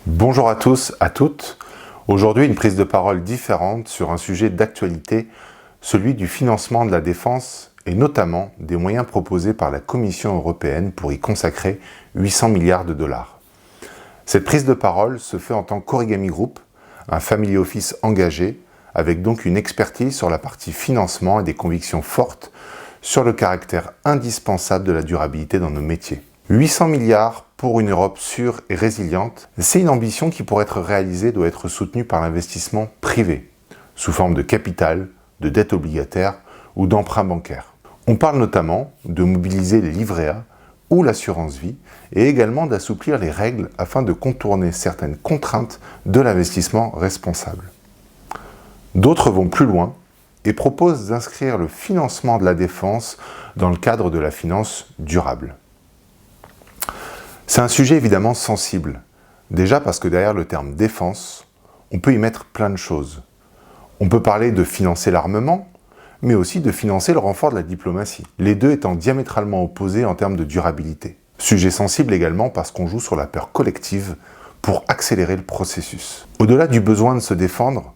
Bonjour à tous, à toutes. Aujourd'hui, une prise de parole différente sur un sujet d'actualité, celui du financement de la défense et notamment des moyens proposés par la Commission européenne pour y consacrer 800 milliards de dollars. Cette prise de parole se fait en tant qu'Origami Group, un family office engagé, avec donc une expertise sur la partie financement et des convictions fortes sur le caractère indispensable de la durabilité dans nos métiers. 800 milliards pour une Europe sûre et résiliente, c'est une ambition qui, pour être réalisée, doit être soutenue par l'investissement privé, sous forme de capital, de dette obligataire ou d'emprunt bancaire. On parle notamment de mobiliser les livrets A ou l'assurance vie et également d'assouplir les règles afin de contourner certaines contraintes de l'investissement responsable. D'autres vont plus loin et proposent d'inscrire le financement de la défense dans le cadre de la finance durable. C'est un sujet évidemment sensible, déjà parce que derrière le terme défense, on peut y mettre plein de choses. On peut parler de financer l'armement, mais aussi de financer le renfort de la diplomatie, les deux étant diamétralement opposés en termes de durabilité. Sujet sensible également parce qu'on joue sur la peur collective pour accélérer le processus. Au-delà du besoin de se défendre,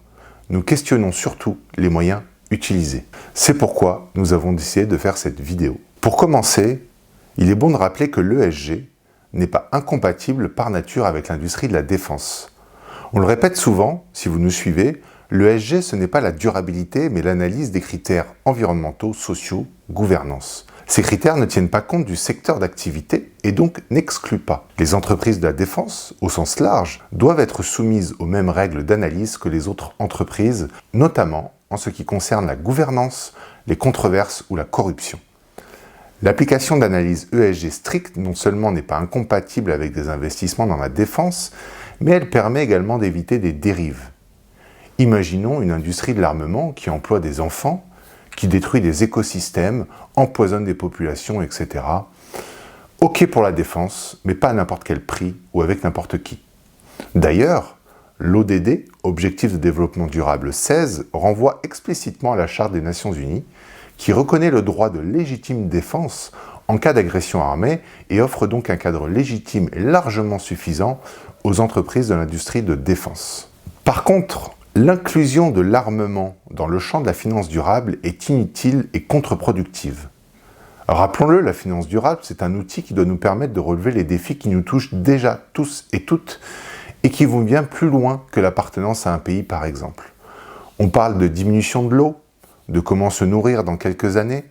nous questionnons surtout les moyens utilisés. C'est pourquoi nous avons décidé de faire cette vidéo. Pour commencer, il est bon de rappeler que l'ESG n'est pas incompatible par nature avec l'industrie de la défense. On le répète souvent, si vous nous suivez, l'ESG ce n'est pas la durabilité, mais l'analyse des critères environnementaux, sociaux, gouvernance. Ces critères ne tiennent pas compte du secteur d'activité et donc n'excluent pas. Les entreprises de la défense, au sens large, doivent être soumises aux mêmes règles d'analyse que les autres entreprises, notamment en ce qui concerne la gouvernance, les controverses ou la corruption. L'application d'analyse ESG stricte non seulement n'est pas incompatible avec des investissements dans la défense, mais elle permet également d'éviter des dérives. Imaginons une industrie de l'armement qui emploie des enfants, qui détruit des écosystèmes, empoisonne des populations, etc. Ok pour la défense, mais pas à n'importe quel prix ou avec n'importe qui. D'ailleurs, l'ODD, Objectif de développement durable 16, renvoie explicitement à la Charte des Nations Unies, qui reconnaît le droit de légitime défense en cas d'agression armée et offre donc un cadre légitime et largement suffisant aux entreprises de l'industrie de défense. Par contre, l'inclusion de l'armement dans le champ de la finance durable est inutile et contre-productive. Rappelons-le, la finance durable, c'est un outil qui doit nous permettre de relever les défis qui nous touchent déjà tous et toutes et qui vont bien plus loin que l'appartenance à un pays par exemple. On parle de diminution de l'eau, de comment se nourrir dans quelques années,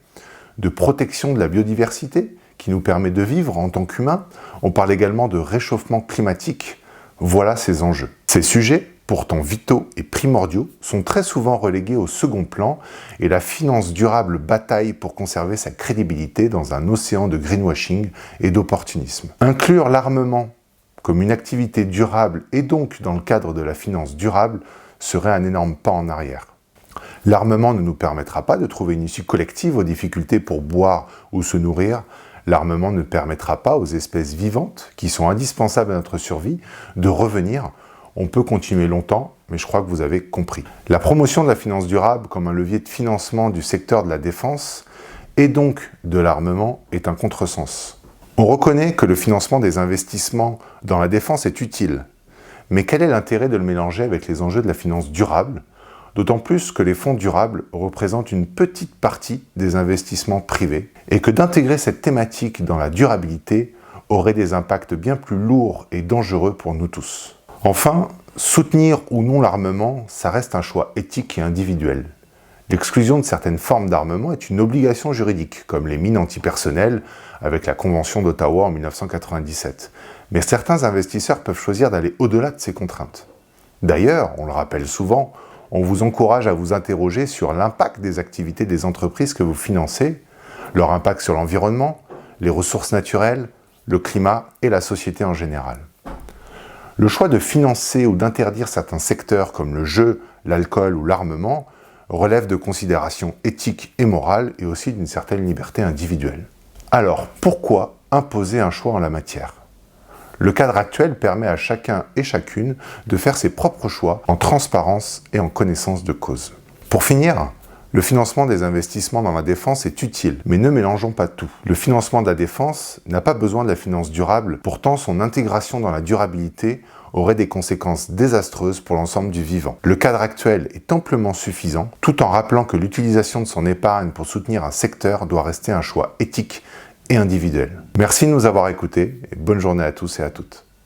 de protection de la biodiversité qui nous permet de vivre en tant qu'humains. On parle également de réchauffement climatique. Voilà ces enjeux. Ces sujets, pourtant vitaux et primordiaux, sont très souvent relégués au second plan et la finance durable bataille pour conserver sa crédibilité dans un océan de greenwashing et d'opportunisme. Inclure l'armement comme une activité durable et donc dans le cadre de la finance durable serait un énorme pas en arrière. L'armement ne nous permettra pas de trouver une issue collective aux difficultés pour boire ou se nourrir. L'armement ne permettra pas aux espèces vivantes, qui sont indispensables à notre survie, de revenir. On peut continuer longtemps, mais je crois que vous avez compris. La promotion de la finance durable comme un levier de financement du secteur de la défense et donc de l'armement est un contresens. On reconnaît que le financement des investissements dans la défense est utile, mais quel est l'intérêt de le mélanger avec les enjeux de la finance durable ? D'autant plus que les fonds durables représentent une petite partie des investissements privés et que d'intégrer cette thématique dans la durabilité aurait des impacts bien plus lourds et dangereux pour nous tous. Enfin, soutenir ou non l'armement, ça reste un choix éthique et individuel. L'exclusion de certaines formes d'armement est une obligation juridique, comme les mines antipersonnelles avec la Convention d'Ottawa en 1997. Mais certains investisseurs peuvent choisir d'aller au-delà de ces contraintes. D'ailleurs, on le rappelle souvent, on vous encourage à vous interroger sur l'impact des activités des entreprises que vous financez, leur impact sur l'environnement, les ressources naturelles, le climat et la société en général. Le choix de financer ou d'interdire certains secteurs comme le jeu, l'alcool ou l'armement relève de considérations éthiques et morales et aussi d'une certaine liberté individuelle. Alors, pourquoi imposer un choix en la matière ? Le cadre actuel permet à chacun et chacune de faire ses propres choix en transparence et en connaissance de cause. Pour finir, Le financement des investissements dans la défense est utile, mais ne mélangeons pas tout. Le financement de la défense n'a pas besoin de la finance durable, pourtant son intégration dans la durabilité aurait des conséquences désastreuses pour l'ensemble du vivant. Le cadre actuel est amplement suffisant, tout en rappelant que l'utilisation de son épargne pour soutenir un secteur doit rester un choix éthique et individuel. Merci de nous avoir écoutés et bonne journée à tous et à toutes.